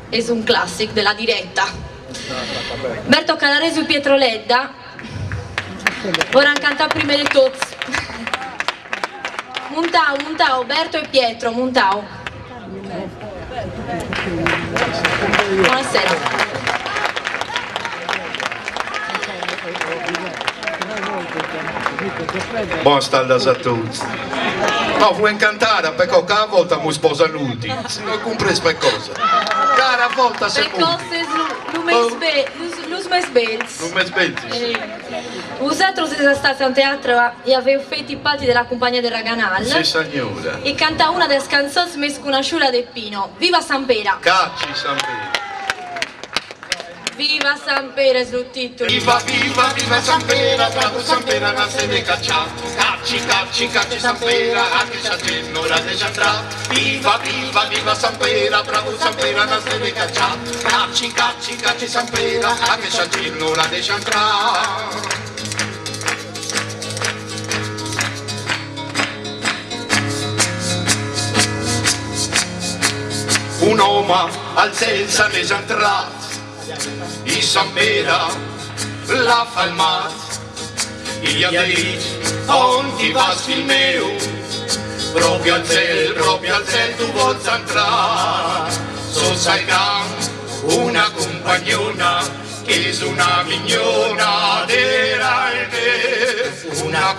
è un classic della diretta. Berto Calaresu e Pietro Ledda ora cantare prima di tutti. Muntau, Berto e Pietro, Muntau. Buonasera. Buon staldas a tutti. No, vuoi cantare perché a volta mi sposa l'ultimo. Non compreso per cosa. Cara volta se per cose los mais bells. Non mi sbelti. Vosaltres siete stati al teatro e avete fatto i palti della compagnia del Raganal. Sì, signora. E canta una delle canzoni più conosciute del Pino. Viva San Pera! Cacci San Pera. Viva San Pera è il titolo. Viva, viva, viva San Pera, bravo San Pera, non se ne caccia. Cacci San Pera, anche se c'è ora de andrà. Viva, viva, viva San Pera, bravo San Pera, non se ne caccia. Cacci San Pera, anche se c'è ora de andrà. Un uomo al senza ne andrà. I San Pera la fa il mat, gli ha detto, on ti va il meu, proprio al ciel tu vuoi entrare, so sai una compagnona, che è una mignona della una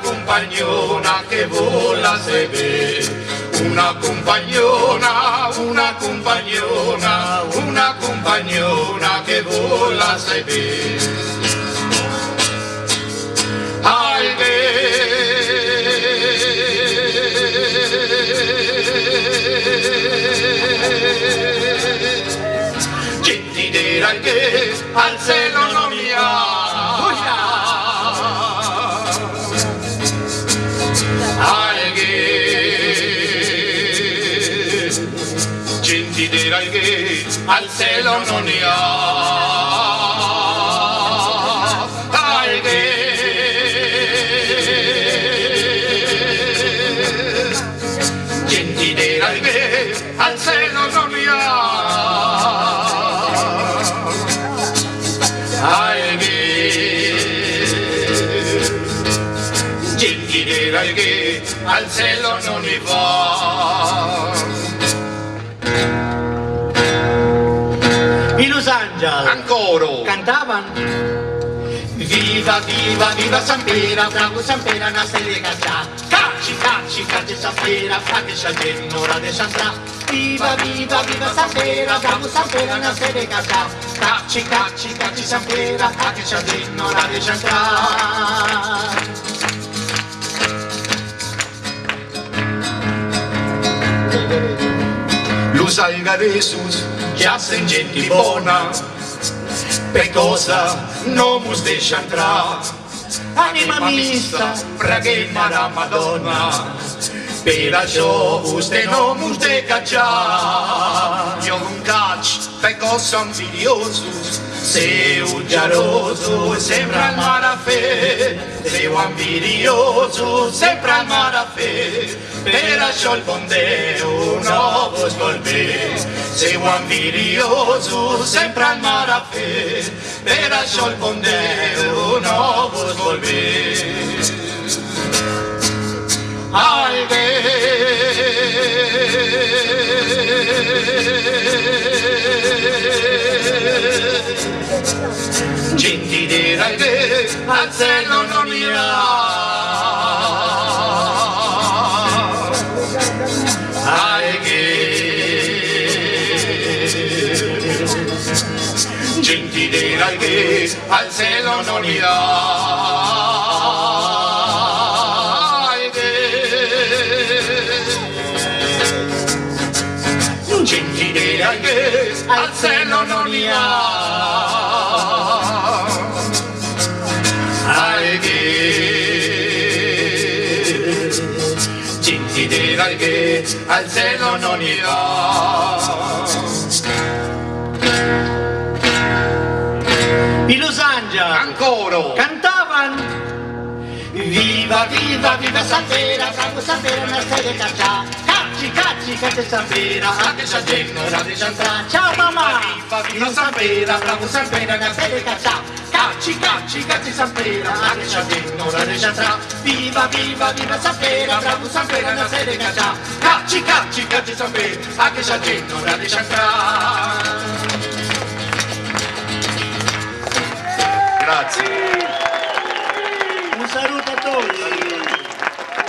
compagnona che vola se ve. Una compagnona che vola sai bene. Gente dirà che al cielo non mi ha. Direi che al cielo non ne ha, gente direi che al cielo non ne ha, gente direi che al cielo non ne va. I Los Angeles Ancora cantavano viva viva viva San Pera, bravo San Pera, non se ne caccia. Cacci San Pera, fa che c'è gente ora de Sandra. Viva viva viva San Pera, bravo San Pera, non se ne caccia. Cacci San Pera, fa che c'è gente ora de Sandra. Los Algaresus già sen gente buona, per cosa non mus deixa entrare. Anima mista, preghiamo la Madonna, per això vostè non mus de cacciare. Io non caccio, per cosa invidiosos, seu geloso, sembra il marafè, seu invidioso, sembra il marafè, per això il bon Déu no vos vol bé. Seu invidioso, sembra il marafè, per això il bon Déu no vos vol bé. Gente dirà che al cielo non mi gente dirà che al cielo non mi gente dirà che al cielo non mi gente dirà che al cielo non mi I Los Angeles ancora cantavano viva viva viva San Pera, bravo San Pera, non se ne caccia. cacci, cacci Sampera, anche se gente ora di Santra. Ciao mamma! Viva Sampera, bravo Sampera, una fede caccia. Cacci, cacci, cacci Sampera, anche se gente ora di Santra. Viva, viva, viva Sampera, bravo Sampera, una fede caccia. Cacci, cacci, cacci Sampera, anche se gente ora di Santra. Grazie.